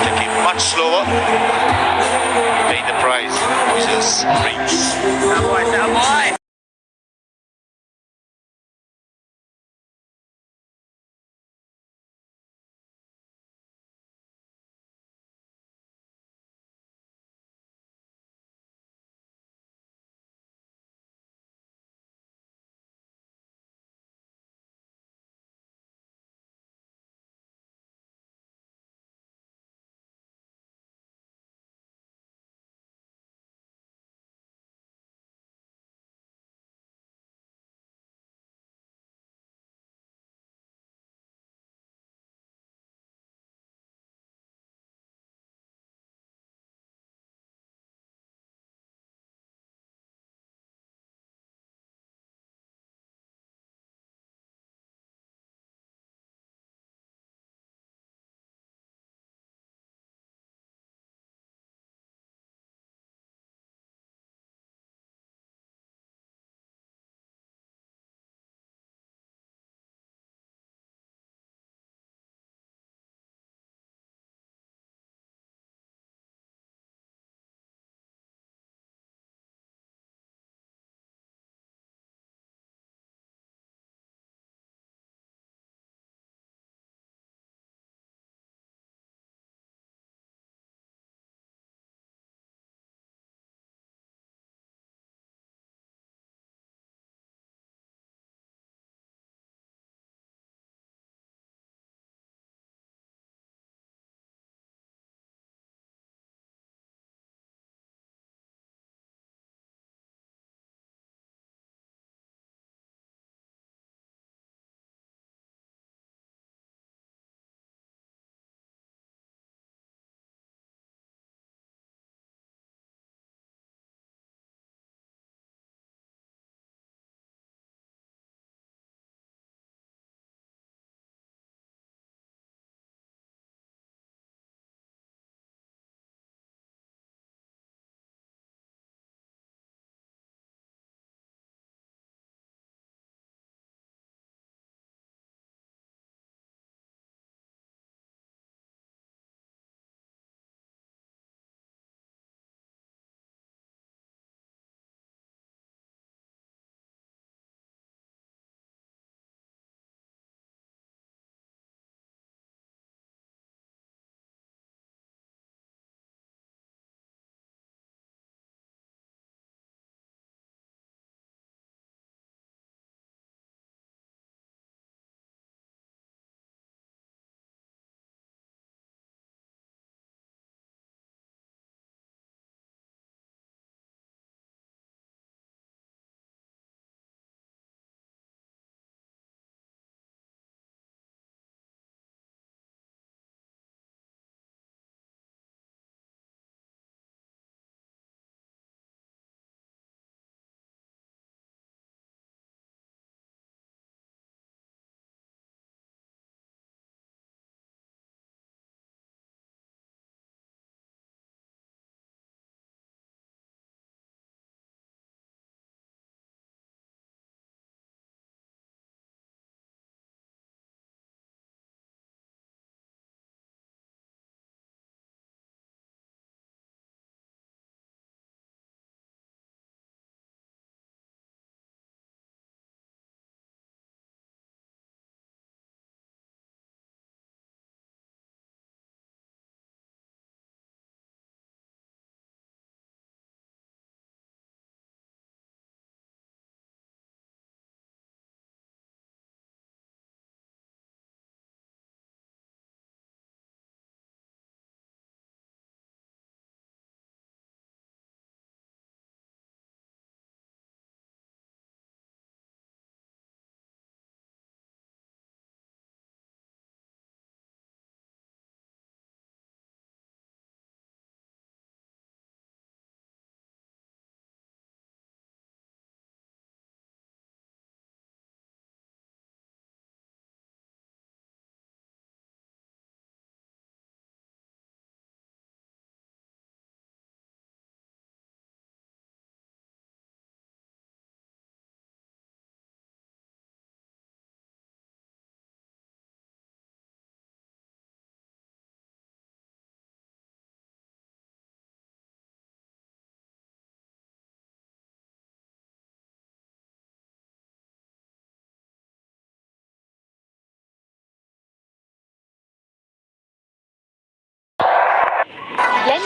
Take it much slower. Pay the price. Poison's drinks. Cowboy, cowboy!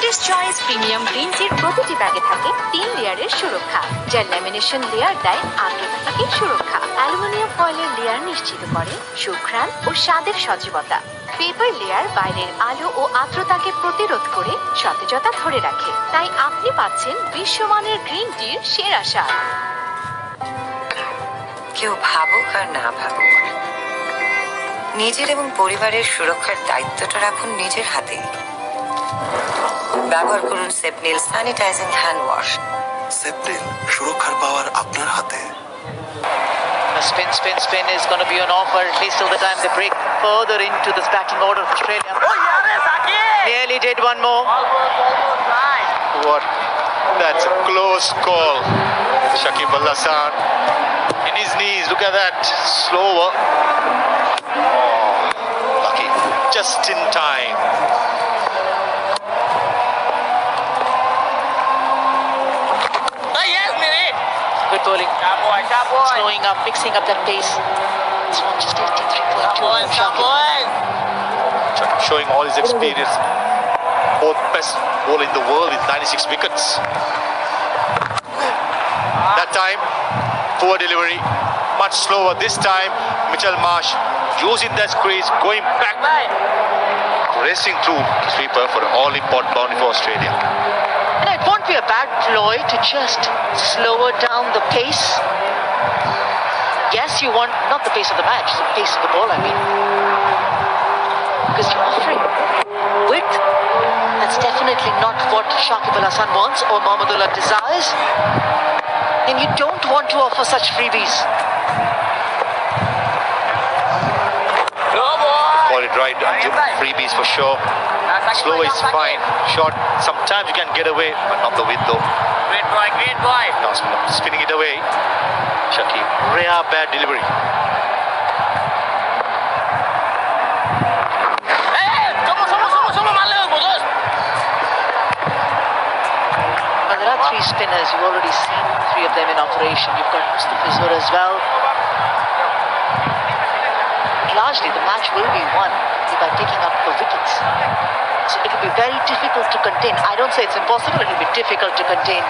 Cricketer's Choice premium green টির প্রতিটি ব্যাগে থাকে 3 লেয়ারের সুরক্ষা, যার ল্যামিনেশন লেয়ার দেয় আর্দ্রতা থেকে সুরক্ষা। অ্যালুমিনিয়াম ফয়েলের লেয়ার নিশ্চিত করে সুঘ্রাণ ও স্বাদের সজীবতা। পেপার লেয়ার বাইরের আলো ও আর্দ্রতাকে প্রতিরোধ করে সতেজতা ধরে রাখে। তাই আপনি পাচ্ছেন বিশ্বমানের গ্রিন টির সেরা স্বাদ। কেউ ভাবুক আর না ভাবুক, নিজের এবং পরিবারের সুরক্ষার দায়িত্বটা রাখুন নিজের হাতে। ব্যবহার করুন সেপনিল স্যানিটাইজিং হ্যান্ড ওয়াশ। সেপনিল, সুরক্ষার পাওয়ার আপনার হাতে। Spin is going to be on offer at least till the time they break further into this batting order of Australia. Nearly did one more. What? That's a close call. Shakib Al Hasan in his knees. Look at that. Slower. Oh, lucky. Just in time. Good bowling. Slowing up, mixing up that pace. This one just 83.2 from Shakib. Shakib showing all his experience. Both best bowler in the world with 96 wickets. That time, poor delivery. Much slower this time. Mitchell Marsh using that crease, going back, racing through the sweeper for an all-important boundary for Australia. And it won't be a bad ploy to just slower down the pace. Yes, you want not the pace of the match, the pace of the ball, I mean. Because you're offering width. That's definitely not what Shakib Al Hasan wants or Mahmudullah desires. Then you don't want to offer such freebies. Call it right, freebies for sure. Slow is fine, short. Sometimes you can get away, but not the width though. Great boy. Now spinning it away. Shakib, rare bad delivery. Well, there are 3 spinners. You've already seen 3 of them in operation. You've got Mustafizur as well. Largely, the match will be won by picking up the wickets. So it will be very difficult to contain. I don't say it's impossible, it will be difficult to contain.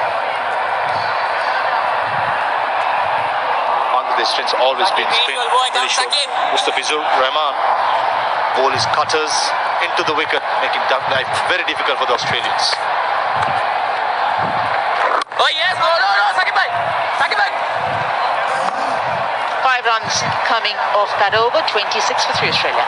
Bangladesh strength's always been spin. Mustafizur Rahman ball his cutters into the wicket, making life very difficult for the Australians. Oh yes, no, Sakib bhai. 5 runs coming off that over, 26 for 3 Australia.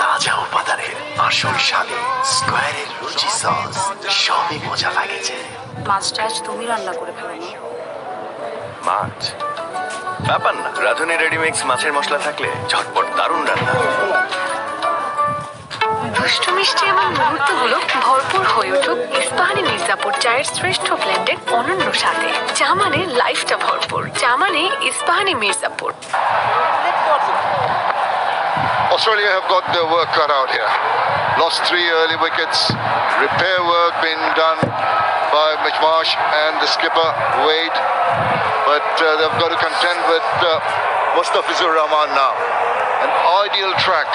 তাজা উপাদানের আসল স্বাদে স্কয়ারের রুচি sauce সবই মজা লাগেছে। মাছটা আজ তুমি রান্না করে ফেলো না? মাছ ব্যাপার না, রাঁধুনি রেডিমিক্স মাছের মশলা থাকলে ঝটপট দারুণ রান্না। দুষ্টু মিষ্টি এমন মুহূর্তগুলো ভরপুর হয়ে উঠুক ইস্পাহানি মির্জাপুর চায়ের শ্রেষ্ঠ ব্লেন্ডেড অনন্য স্বাদে। চা মানে লাইফটা ভরপুর, চা মানে Ispahani Mirzapur. Australia have got their work cut out here. Lost 3 early wickets. Repair work being done by Mitch Marsh and the skipper Wade. But they've got to contend with Mustafizur Rahman now. An ideal track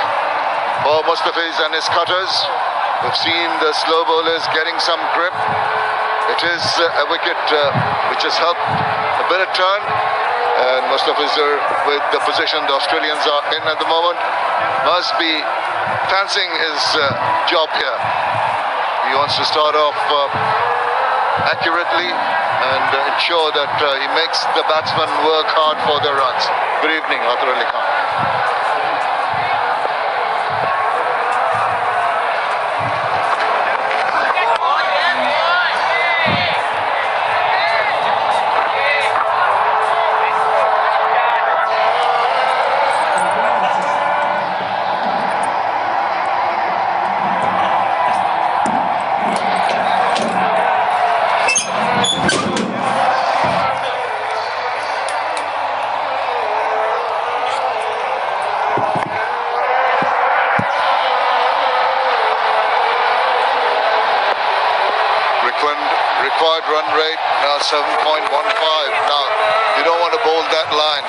for Mustafiz and his cutters. We've seen the slow bowlers getting some grip. It is a wicket which has helped a bit of turn. And Mustafizur, with the position the Australians are in at the moment, must be fancying his job here. He wants to start off accurately and ensure that he makes the batsmen work hard for their runs. Good evening, Athar Ali Khan. required run rate now 7.15. Now, you don't want to bowl that line.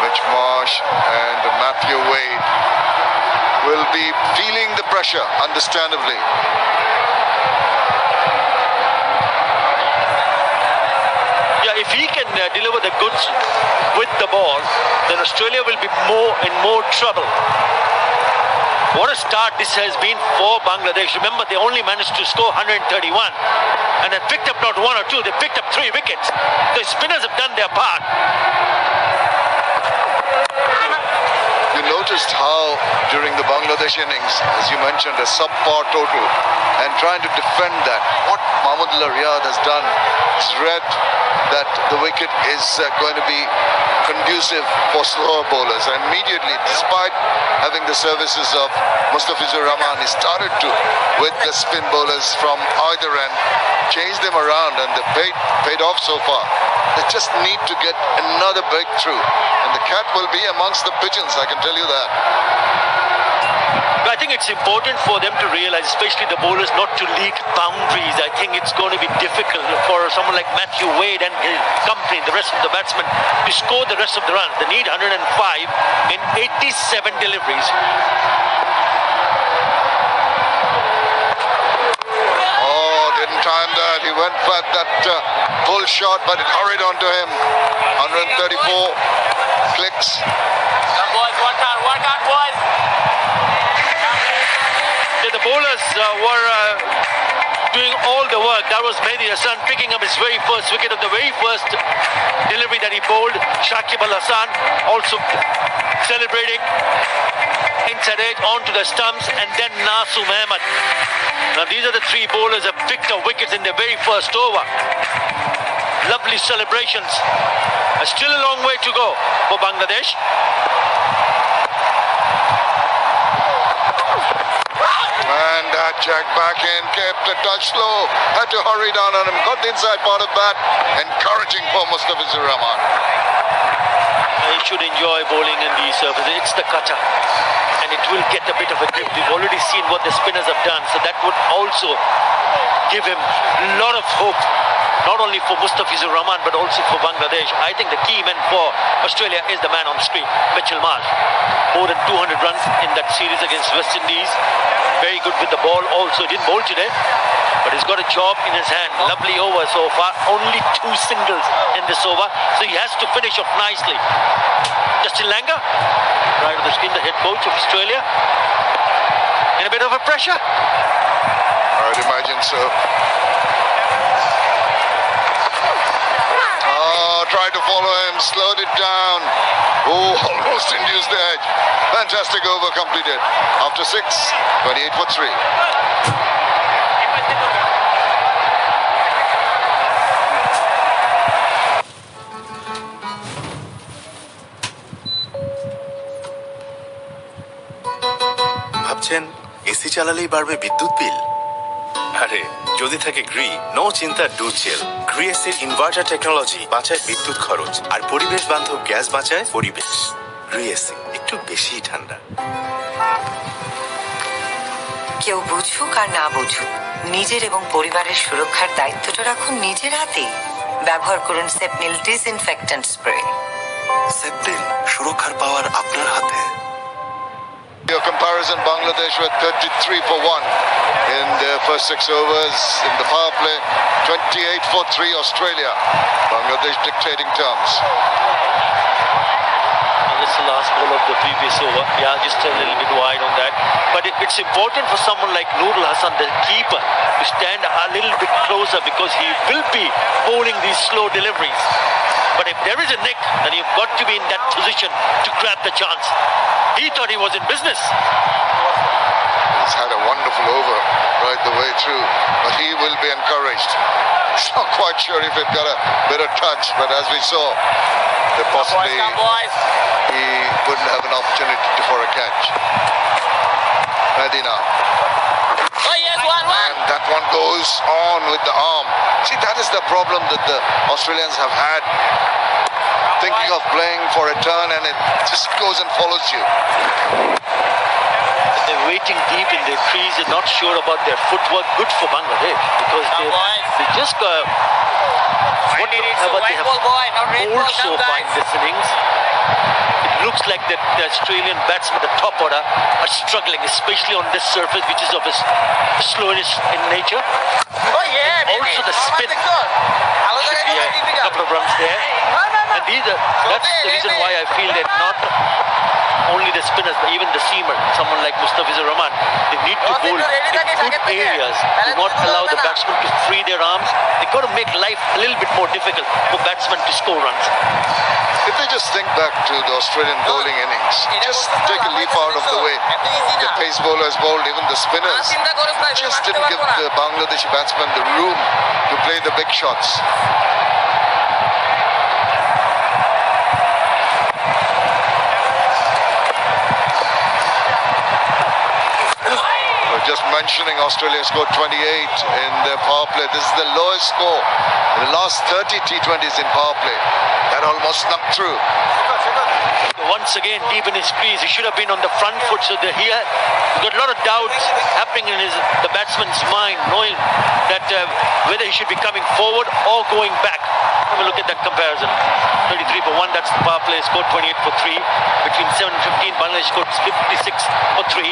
Mitch Marsh and Matthew Wade will be feeling the pressure, understandably. Yeah, if he can deliver the goods with the ball, then Australia will be in more trouble. What a start this has been for Bangladesh. Remember, they only managed to score 131 and they picked up not one or two, they picked up 3 wickets. The spinners have done their part. You noticed how during the Bangladesh innings, as you mentioned, a subpar total, and trying to defend that. What Mahmudullah Riyad has done is read that the wicket is going to be conducive for slower bowlers. And immediately, despite having the services of Mustafizur Rahman, he started to, with the spin bowlers from either end, change them around, and they paid off so far. They just need to get another breakthrough, and the cat will be amongst the pigeons, I can tell you that. I think it's important for them to realize, especially the bowlers, not to leak boundaries. I think it's going to be difficult for someone like Matthew Wade and his company, the rest of the batsmen, to score the rest of the runs. They need 105 in 87 deliveries. Oh, didn't time that. He went for that full shot, but it hurried onto him. 134 clicks. Come boys, work hard, boys. The bowlers were doing all the work. That was Mehdi Hassan picking up his very first wicket of the very first delivery that he bowled. Shakib Al Hasan also celebrating inside edge onto the stumps, and then Nasu Ahmed. Now these are the 3 bowlers that picked up wickets in their very first over. Lovely celebrations. Still a long way to go for Bangladesh. And that Jack back in, kept a touch slow, had to hurry down on him, got the inside part of that, encouraging for Mustafizur Rahman. He should enjoy bowling in the surface. It's the cutter, and it will get a bit of a grip. We've already seen what the spinners have done, so that would also give him a lot of hope, not only for Mustafizur Rahman but also for Bangladesh. I think the key man for Australia is the man on screen, Mitchell Marsh. More than 200 runs in that series against West Indies. Very good with the ball also. Didn't bowl today, but he's got a job in his hand. Lovely over so far. Only 2 singles in this over, so he has to finish off nicely. Justin Langer, right on the screen, the head coach of Australia, in a bit of a pressure. I'd imagine so. Oh, tried to follow him, slowed it down. Oh, almost induced the edge. Fantastic over completed. After 6, 28 for 3. ভাবছেন AC চালালেই বাড়বে বিদ্যুৎ বিল? আরে যদি থাকে Gree, no চিন্তা, do chill. Gree এসির inverter technology বাঁচায় বিদ্যুৎ খরচ আর পরিবেশ বান্ধব গ্যাস বাঁচায় পরিবেশ। গ্রি এসি একটু বেশি ঠান্ডা। কেউ বুঝুক আর না বুঝুক, নিজের এবং পরিবারের সুরক্ষার দায়িত্বটা রাখুন নিজের হাতেই। ব্যবহার করুন সেপনিল ডিসইনফেক্ট্যান্ট স্প্রে। সেপটেল, সুরক্ষার পাওয়ার আপনার হাতে। Your comparison, Bangladesh with 33 for 1 in their first 6 overs in the power play. 28 for 3 Australia. Bangladesh dictating terms. This is the last ball of the previous over. Yeah, just a little bit wide on that. But it's important for someone like Nurul Hassan, the keeper, to stand a little bit closer because he will be bowling these slow deliveries. But if there is a nick, then you've got to be in that position to grab the chance. He thought he was in business. He's had a wonderful over right the way through, but he will be encouraged. He's not quite sure if it got a bit of touch, but as we saw, that possibly he wouldn't have an opportunity for a catch. Medina. Oh yes, one. And that one goes on with the arm. See, that is the problem that the Australians have had. Thinking of playing for a turn and it just goes and follows you. They're waiting deep in their crease. They're not sure about their footwork. Good for Bangladesh because they just got what they have bowled so far in this innings. It looks like that the Australian batsmen, the top order, are struggling, especially on this surface, which is of a slowness in nature. Also, the spin should be a couple of runs there. And that's the reason why I feel that not only the spinners, but even the seamer, someone like Mustafizur Rahman, they need to bowl in good areas. Do not allow the batsmen to free their arms. They've got to make life a little bit more difficult for batsmen to score runs. If they just think back to the Australian bowling innings, just take a leaf out of the way. The pace bowlers bowled, even the spinners, just didn't give the Bangladeshi batsmen the room to play the big shots. Just mentioning Australia scored 28 in their power play. This is the lowest score in the last 30 T20s in power play. That almost snuck through. Once again, deep in his crease, he should have been on the front foot. So he got a lot of doubts happening in the batsman's mind, knowing that whether he should be coming forward or going back. Have a look at that comparison. 33 for 1, that's the power play. Scored 28 for 3. Between 7 and 15, Bangladesh scored 56 for 3.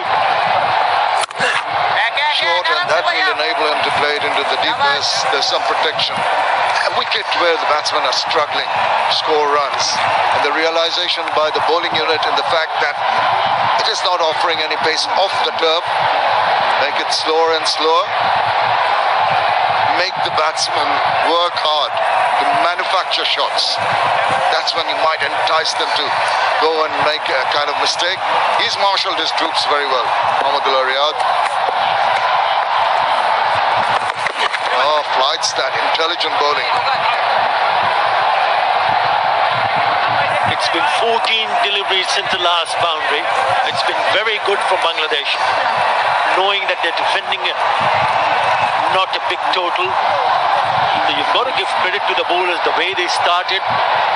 Short, and that will enable him to play it into the deepness. There's some protection. A wicket where the batsmen are struggling to score runs, and the realization by the bowling unit in the fact that it is not offering any pace off the turf, make it slower and slower, make the batsmen work hard to manufacture shots. That's when you might entice them to go and make a kind of mistake. He's marshaled his troops very well, Mohammedullah Riyad. Oh, flights that intelligent bowling. It's been 14 deliveries since the last boundary. It's been very good for Bangladesh, knowing that they're defending not a big total. So you've got to give credit to the bowlers, the way they started.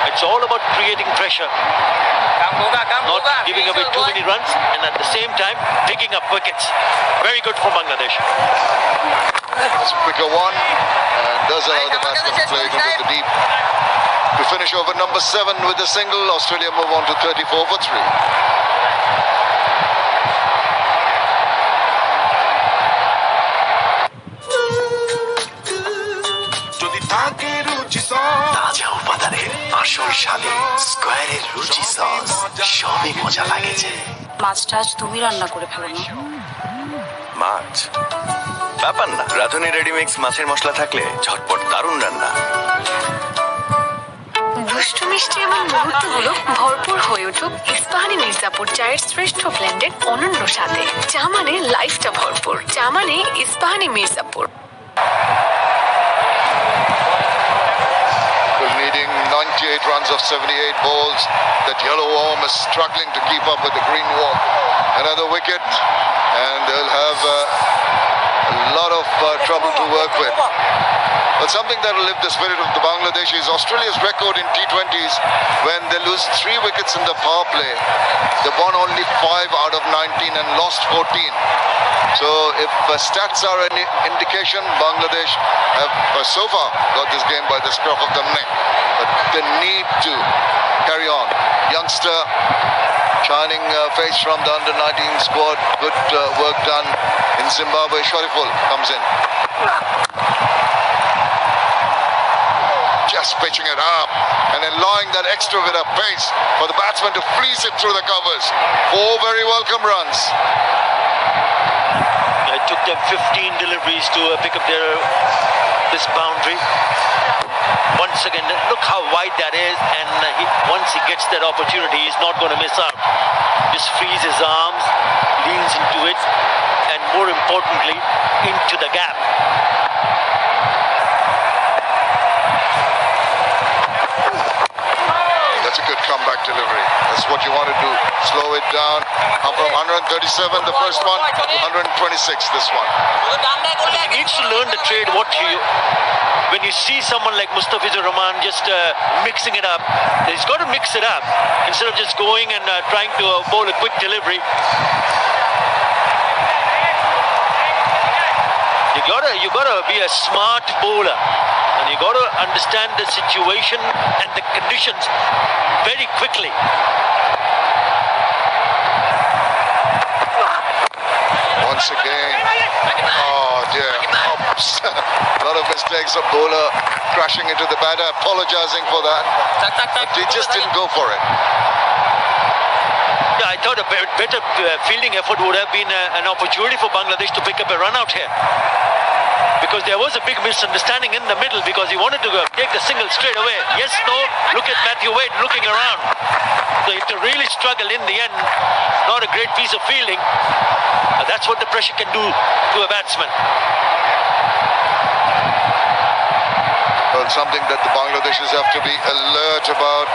It's all about creating pressure, not giving away too many runs, and at the same time picking up wickets. Very good for Bangladesh. That's a quicker one, and does allow the batsman to play it into the deep. To finish over number 7 with a single, Australia move on to 34 for 3. তাজা উপাদানে আসল স্বাদে স্কয়ারের রুচি sauce সবই মজা লাগেছে। মাছটা আজ তুমি রান্না করে ফেলো না। মাছ ব্যাপার না, রাঁধুনি রেডিমিক্স মাছের মশলা থাকলে ঝটপট দারুণ রান্না। দুষ্টু মিষ্টি এমন মুহূর্তগুলো ভরপুর হয়ে উঠুক ইস্পাহানি মির্জাপুর চায়ের শ্রেষ্ঠ ব্লেন্ডেড অনন্য স্বাদে। চা মানে লাইফটা ভরপুর, চা মানে Ispahani Mirzapur. Needing 98 runs of 78 balls, that yellow worm is struggling to keep up with the green worm. Another wicket, and they'll have a lot of trouble to work with. But something that will lift the spirit of the Bangladesh is Australia's record in T20s when they lose 3 wickets in the power play. They won only 5 out of 19 and lost 14. So if stats are any indication, Bangladesh have so far got this game by the scruff of the neck. But they need to carry on. Youngster, shining face from the under-19 squad. Good work done in Zimbabwe. Shariful comes in. Just pitching it up and allowing that extra bit of pace for the batsman to freeze it through the covers. 4 very welcome runs. It took them 15 deliveries to pick up this boundary. Once again, look how wide that is, and once he gets that opportunity, he's not going to miss out. Just frees his arms, leans into it, and more importantly, into the gap. That's a good comeback delivery. That's what you want to do. Slow it down. Come from 137, the first one, to 126, this one. He needs to learn the trade. When you see someone like Mustafizur Rahman just mixing it up, he's got to mix it up instead of just going and trying to bowl a quick delivery. You gotta be a smart bowler, and you gotta understand the situation and the conditions very quickly. Once again, oh dear, oops. A lot of mistakes of bowler crashing into the batter, apologizing for that, but he just didn't go for it. Yeah, I thought a better fielding effort would have been an opportunity for Bangladesh to pick up a run out here. Because there was a big misunderstanding in the middle, because he wanted to take the single straight away. Yes, no, look at Matthew Wade looking around. So to really struggle in the end, not a great piece of fielding. That's what the pressure can do to a batsman. Well, something that the Bangladeshis have to be alert about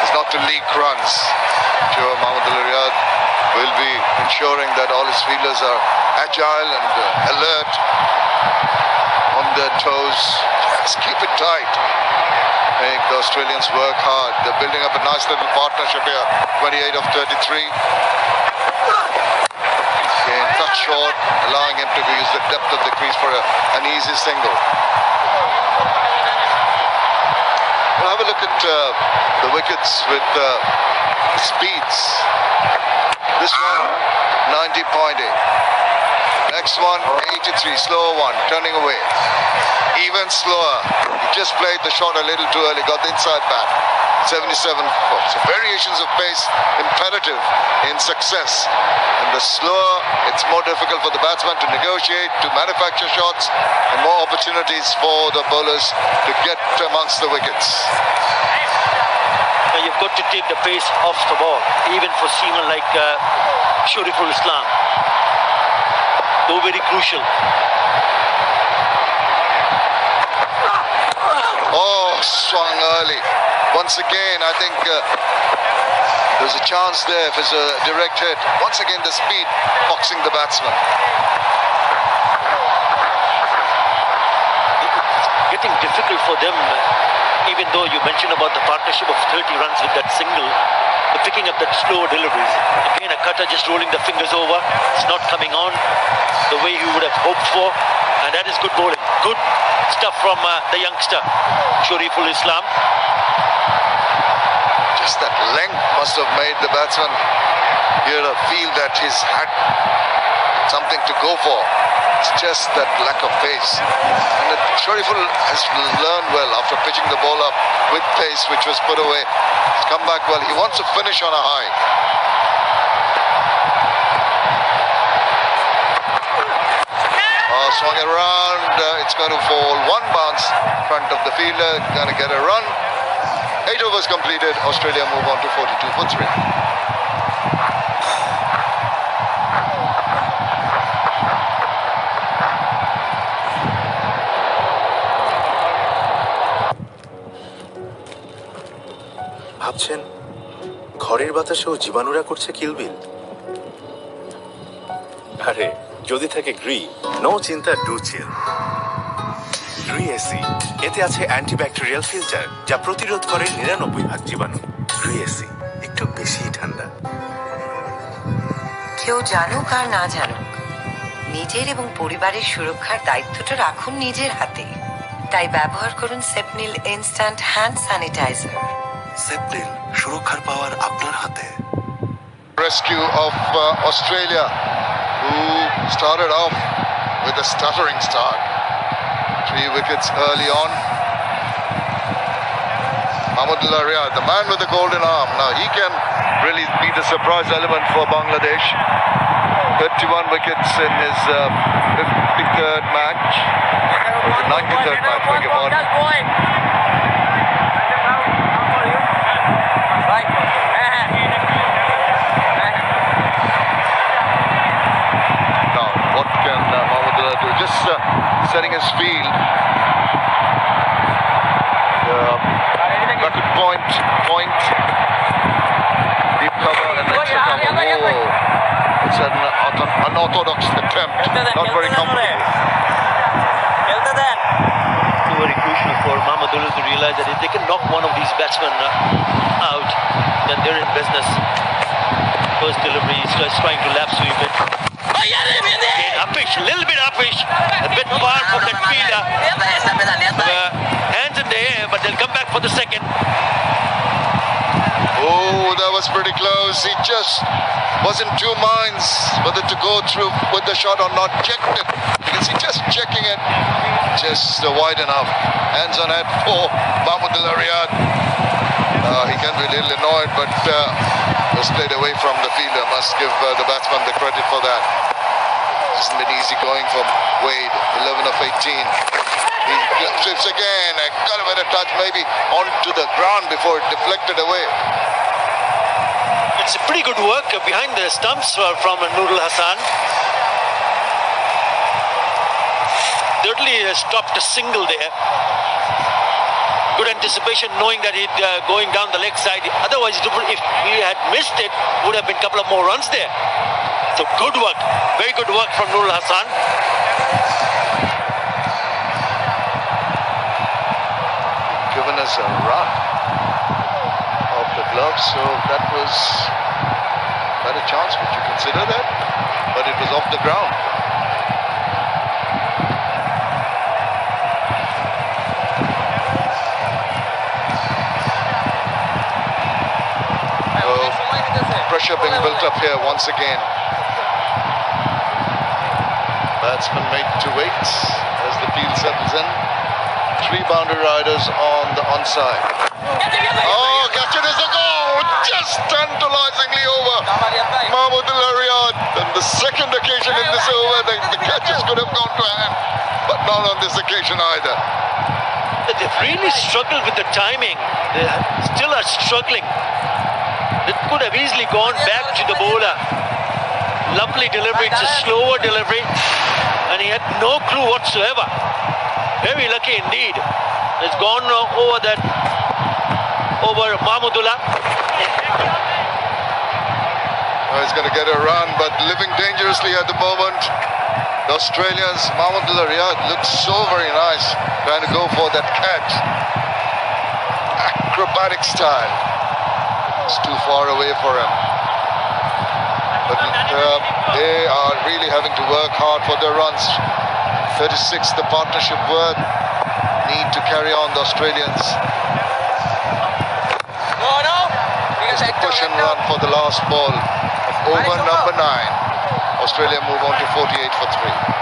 is not to leak runs. Sure, Mahmudullah Riyad will be ensuring that all his fielders are agile and alert, on their toes. Just keep it tight. I think the Australians work hard. They're building up a nice little partnership here. 28 of 33. Again, touch short, allowing him to use the depth of the crease for an easy single. We'll have a look at the wickets with speeds. This one, 90.8. Next one, 83, slower one, turning away. Even slower. He just played the shot a little too early, got the inside bat. 77 foot. So variations of pace imperative in success. And the slower, it's more difficult for the batsman to negotiate, to manufacture shots, and more opportunities for the bowlers to get amongst the wickets. Now you've got to take the pace off the ball, even for seamen like Shoriful Islam. Though very crucial. Oh, swung early. Once again, I think there's a chance there if it's a direct hit. Once again, the speed boxing the batsman. It's getting difficult for them, even though you mentioned about the partnership of 30 runs with that single. They're picking up that slow deliveries. Again, a cutter just rolling the fingers over. It's not coming on the way he would have hoped for. And that is good bowling. Good stuff from the youngster, Shoriful Islam. Just that length must have made the batsman here feel that he's had something to go for. It's just that lack of pace. And Shoriful has learned well after pitching the ball up with pace, which was put away. He's come back well. He wants to finish on a high. Oh, swung around. It's going to fall. One bounce in front of the fielder. Going to get a run. 8 overs completed. Australia move on to 42 for 3. ভাবছেন ঘরের বাতাসেও জীবাণুরা করছে কিলবিল? আরে যদি থাকে Gree, no চিন্তা, do chill. Gree AC, এতে আছে antibacterial filter যা প্রতিরোধ করে 99% জীবাণু। গ্রি এসি একটু বেশি ঠান্ডা। কেউ জানুক আর না জানুক, নিজের এবং পরিবারের সুরক্ষার দায়িত্বটা রাখুন নিজের হাতে। তাই ব্যবহার করুন সেপনিল ইনস্ট্যান্ট হ্যান্ড স্যানিটাইজার। সেপনিল, সুরক্ষার পাওয়ার আপনার হাতে। Rescue of Australia, who started off with a stuttering start. 3 wickets early on. Mahmudullah Riyad, the man with the golden arm. Now he can really be the surprise element for Bangladesh. 31 wickets in his 53rd match. The 93rd match, beg your pardon. Now, what can Mahmudullah do? Just setting his field. Rapid point, deep cover and extra cover. Whoa. It's an unorthodox attempt, not very comfortable. It's very crucial for Mahmudullah to realize that if they can knock one of these batsmen out, then they're in business. First delivery, he's just trying to lap sweep it. Again, uppish, a little bit uppish, a bit far from that fielder. Hands in the air, but they'll come back for the second. Oh, that was pretty close. He just was in two minds whether to go through with the shot or not. Checked it. You can see just checking it. Just wide enough. Hands on head for Mahmudullah Riyad. He can be a little annoyed, but was played away from the fielder. Must give the batsman the credit for that. Hasn't been easy going for Wade. 11 of 18. He slips again. Got a better touch, maybe onto the ground before it deflected away. It's a pretty good work behind the stumps from Nurul Hassan. Certainly stopped a single there. Good anticipation, knowing that he'd going down the leg side. Otherwise, if he had missed it, would have been a couple of more runs there. So good work, very good work from Nurul Hassan. Given us a run off the glove, so that was not a chance. Would you consider that? But it was off the ground. Pressure being built up here once again. Batsman made to wait as the field settles in. 3 boundary riders on the onside. Oh, catch it as a goal! Just tantalizingly over Mahmudullah Riyad. And the second occasion in this over, the catches could have gone to hand, but not on this occasion either. They've really struggled with the timing. They still are struggling. It could have easily gone back to the bowler. Lovely delivery, it's a slower delivery, and he had no clue whatsoever. Very lucky indeed. It's gone over Mahmudullah. He's going to get a run, but living dangerously at the moment. The Australians, Mahmudullah Riyad looks so very nice, trying to go for that catch. Acrobatic style. It's too far away for him. But they are really having to work hard for their runs. 36, the partnership work. Need to carry on the Australians. Just a push and run for the last ball of over number 9. Australia move on to 48 for 3.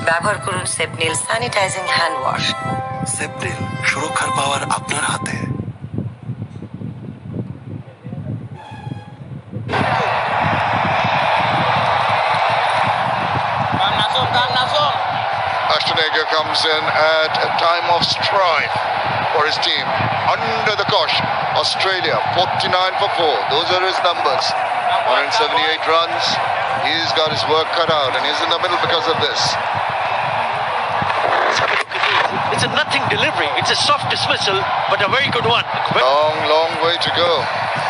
ব্যবহার করুন সেপনিল sanitising hand wash. সেপনিল, সুরক্ষার পাওয়ার আপনার হাতে। Ashtonega comes in at a time of strife for his team. Under the cosh, Australia 49 for 4. Those are his numbers. 178 runs. He's got his work cut out and he's in the middle because of this. It's a nothing delivery. It's a soft dismissal, but a very good one. Long way to go.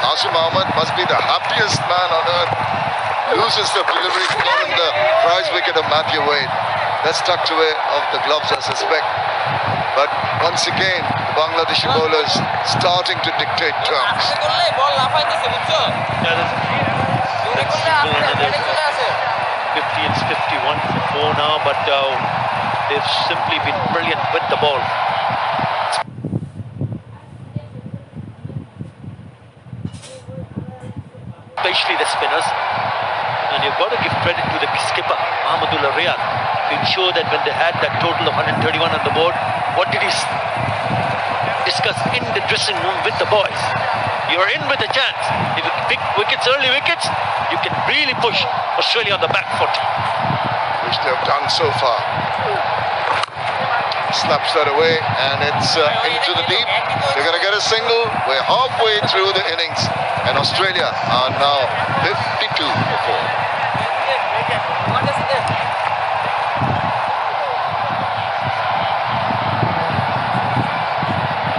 Nasim Ahmed must be the happiest man on earth. Loses the delivery, got in the prize wicket of Matthew Wade. That's tucked away off the gloves, I suspect. But once again, the Bangladeshi bowlers starting to dictate terms. 50, it's 51 for 4 now, but they've simply been brilliant with the ball. Especially the spinners. And you've got to give credit to the skipper, Mahmudullah Riyad, to ensure that when they had that total of 131 on the board, what did he discuss in the dressing room with the boys? You're in with a chance. If you pick wickets, early wickets, you can really push Australia on the back foot. Which they've done so far. Slaps that away and it's into the deep. They're going to get a single. We're halfway through the innings and Australia are now 52 for 4.